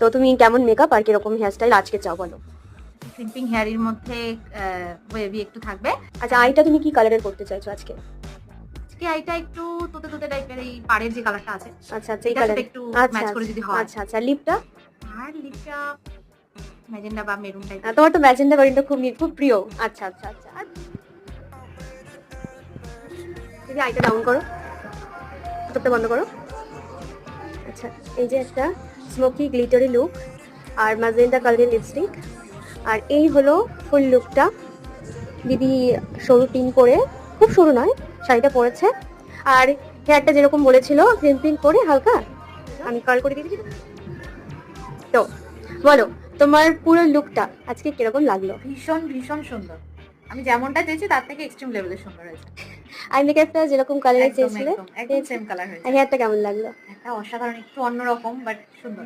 তো তুমি কেমন মেকআপ আর কিরকম হেয়ারস্টাইল আজকে চাও বলো? ক্রিম্পিং হেয়ারের মধ্যে ওয়েভি একটু থাকবে। আচ্ছা, আইটা তুমি কি কালারের করতে চাইছো আজকে? আজকে আইটা একটু তোতে তোতে টাইপের, এই পাড়ের যে কালারটা আছে আচ্ছা আচ্ছা, এই এটার কালার। সাথে একটু আচ্ছা ম্যাচ আচ্ছা, করে যদি হয়। আচ্ছা আচ্ছা, লিপটা? আর লিপটা ম্যাজেন্ডা বা মেরুন টাইপের। তোমার তো ম্যাজেন্ডা মেরুনটা খুব খুব প্রিয়। আচ্ছা আচ্ছা আচ্ছা, দিদি আইটা ডাউন করো, চোখটা বন্ধ করো। আচ্ছা, এই যে একটা স্মোকি গ্লিটারি লুক আর ম্যাজেন্টা কালারের লিপস্টিক, আর এই হলো ফুল লুকটা। দিদি সরু পিন করে, খুব সরু নয়, শাড়িটা পরেছে। আর হেয়ারটা যেরকম বলেছিল ক্রিম্পিং করে হালকা আমি কার্ল করে দিয়েছি। তো বলো, তোমার পুরো লুকটা আজকে কিরকম লাগলো? ভীষণ ভীষণ সুন্দর। আমি যেমনটা চেয়েছি তার থেকে এক্সট্রিম লেভেলের সুন্দর হয়েছে। আই মেকআপটা যেরকম কালারের একদম চেয়েছিলে একদম একদম সেম কালার হয়েছে। হেয়ারটা কেমন লাগলো? একটা অসাধারণ, একটু অন্যরকম বাট সুন্দর।